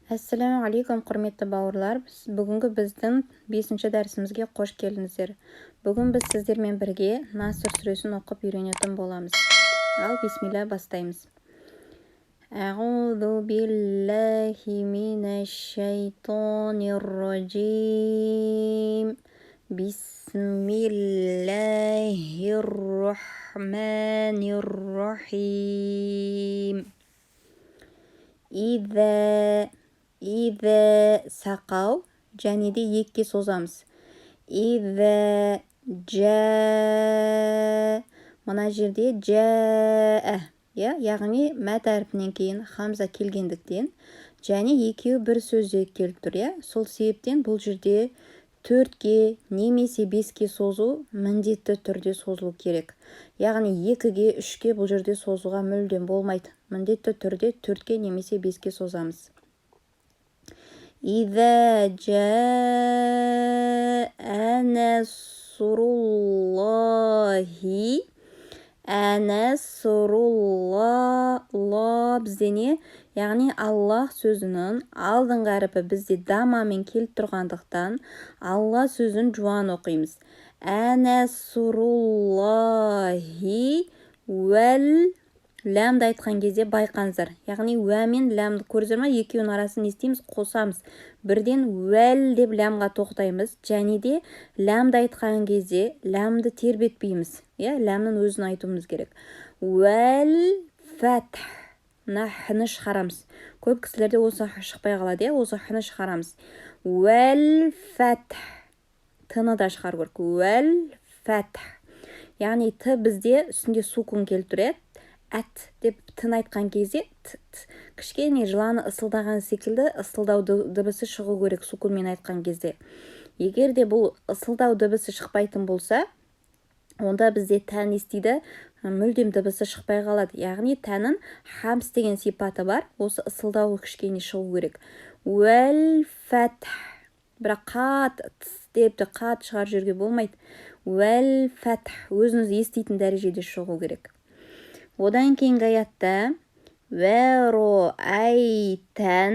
Assalomu alaykum құрметті бауырлар. Бүгінгі біздің 5-ші дәрісімізге қош келдіңіздер. Бүгін біз сіздермен бірге Наср сүресін оқып үйренетін боламыз. Ал бисмилла бастаймыз. Аъузу биллахи минаш шайтанир раджим. Бисмиллахир рахманир рахим. Иҙә сақау және де екке созамыз. Иҙә жә. Мына жерде жә. Яғни мәт әрпінен кейін хамза келгендіктен және екеуі бір сөзде келіп тұр. Сол себептен бұл жерде 4-ге немесе 5-ге созу міндетті түрде созылу керек. Яғни 2-ге, 3-ге бұл жерде созуға мүлдем болмайды. Міндетті түрде 4-ге немесе 5-ге созамыз. Иҙә жәә насруллахи. Насрулла бізде не? Яғни Аллах сөзінің алдыңғы әріпі бізде дамамен келіп тұрғандықтан Алла сөзін жуан оқимыз. Насруллахи уәл. Ләмді айтқан кезде байқаңыздар. Яғни уә мен ләмді көрдіңіздер ме? Екеуінің арасын не істейміз? Қосамыз. Бірден уәл деп ләмға тоқтаймыз. Және де ләмді айтқан кезде ләмді тербетпейміз. Ләмнің өзін айтуымыз керек. Уәл фәтх. Мына хіні шығарамыз. Көп кісілерде осы шықпай қалады. Осы хіні шығарамыз. Уәл фәтх. Тыны да шығар көрік. Уәл фәтх. Яғни т бізде үстінде сукун келіп тұрады. Әт деп тын айтқан кезде кішкене жыланы ысылдаған секілді ысылдау дыбысы шығу керек сукунмен айтқан кезде. Егер де бұл ысылдау дыбысы шықпайтын болса, онда бізде тән естиді, мүлдем дыбысы шықпай қалады. Яғни тәнін хамс деген сипаты бар, осы ысылдау кішкене шығу керек. Уәл фәтх. Бірақ қат депті қат шығар жерге болмайды. Уәл фәтх өзіңіз еститін дәрежеде шығу керек. Одан кейінгі аятта вәро әйтән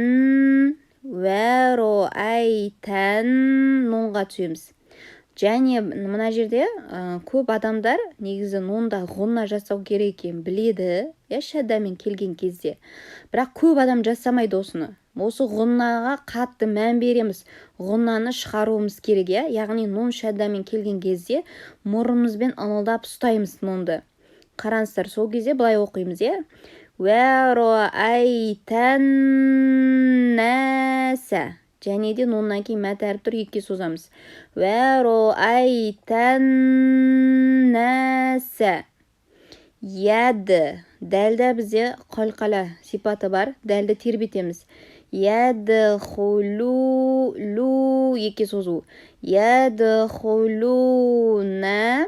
нонға түсеміз. Және мына жерде көп адамдар негізі нонда ғұнна жасау керек екен біледі, шәддамен келген кезде. Бірақ көп адам жасамайды осыны. Осы ғұннаға қатты мән береміз. Ғұннаны шығаруымыз керек, яғни нон шәддамен келген кезде мұрнымызбен ыңылдап ұстаймыз нонды. Қараңыздар, сол кезде былай оқимыз, Вәро әйтән нәсә. Және де ноннан кейін мәт әріп тұр, екке созамыз. Вәро әйтән нәсә. Яды. Дәлді бізде қалқала сипаты бар. Дәлді тербетеміз. Яды хулу. Лу екке созу. Яды хулу на.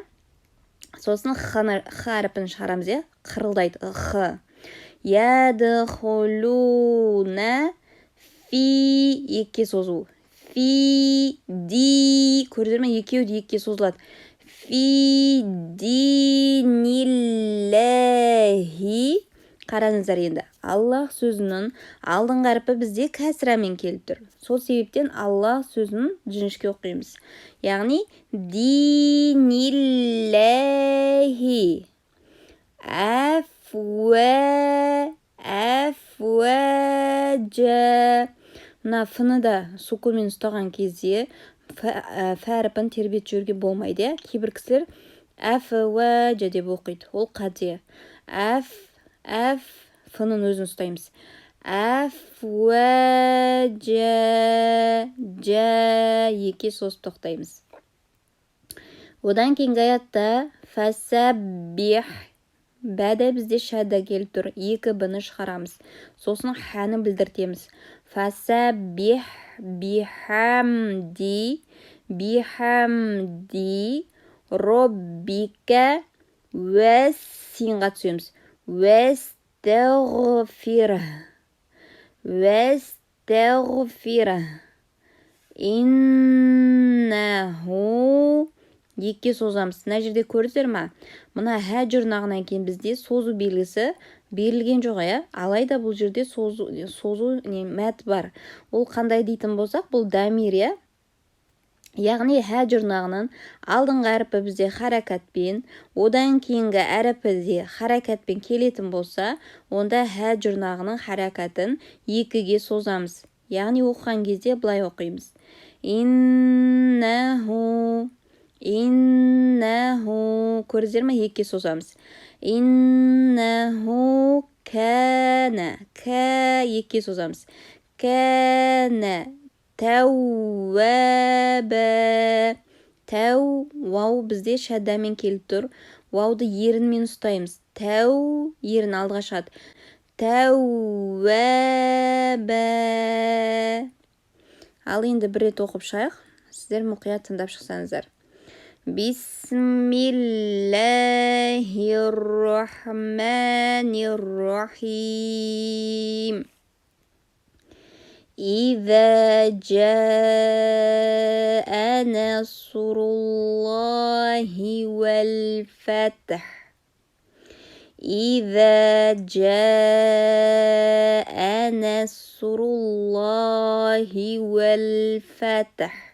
Сосын х әріпін шығарамыз, қырылдайды, х. Ядхулуна фи екке созу. Фи ди, көрдіңіздер ме? Екеуі де екке созылады. Фи диниллахи. Қараңыздар енді. Аллах сөзінің алдыңғы әріпі бізде кәсірамен келіп тұр. Сол себептен Аллах сөзін жіңішке оқимыз. Яғни диниллахи. Әфуәжә. Мына фыны да сукунмен ұстаған кезде әріпін тербет жүрге болмайды. Кейбір кісілер әфуәжә деп оқиды. Ол қате. Фының өзін ұстаймыз. Әфуәжә. Жә екке созып тоқтаймыз. Одан кейінгі аятта фәсәббих. Бәді бізде шәдда келіп тұр. 2 б'ні шығарамыз. Сосын хәні білдіртеміз. Фәсәббих бихамди роббика вәс синға түсеміз. Вәстәғфира иннаху. Екке созамыз. Мына жерде көрдіңіздер ме? Мына хә жұрнағынан кейін бізде созу белгісі берілген жоқ, алайда бұл жерде созу мәт бар. Ол қандай дейтін болсақ, бұл дамир, яғни хә жұрнағының алдыңғы әріпі бізде харакатпен, одан кейінгі әріпі де харакатпен келетін болса, онда хә жұрнағының харакатын 2-ге созамыз. Яғни оқыған кезде былай оқимыз. Иннаху, көрдіңіздер ме? 2-ге созамыз. Иннаху кәна, 2-ге созамыз. Кәна тәуәбә. Вау бізде шәддамен келіп тұр. Вауды ерінмен ұстаймыз. Тәу ерін алдыға шығады. Тәуәбә. Ал енді бір рет оқып шығайық. Сіздер мұқият тыңдап шықсаңыздар. Бисмиллахир-рахманир-рахим. إذا جاء نصر الله والفتح. إذا جاء نصر الله والفتح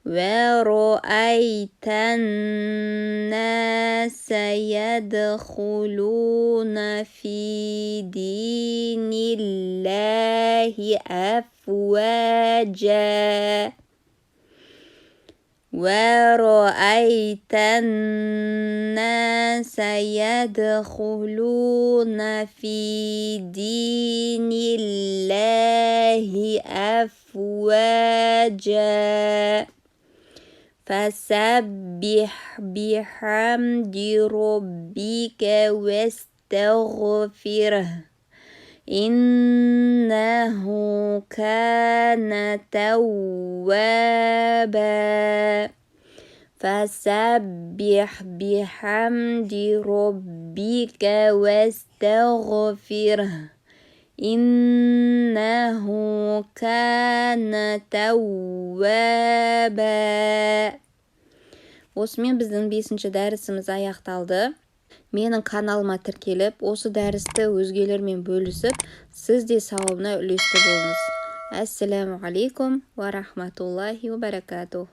ورأيت الناس يدخلون في دين الله أفواجا ورأيت الناس يدخلون في دين الله أفواجا فسبح بحمد ربك واستغفره إنه كان توابا. فسبح بحمد ربك واستغفره إنه كان توابا. Осымен біздің 5-ші дәрісіміз аяқталды. Менің каналыма тіркеліп, осы дәрісті өзгелермен бөлісіп, сіз де сауабына үлесті болыңыз. Ассаламу алейкум ва рахматуллахи ва баракатух.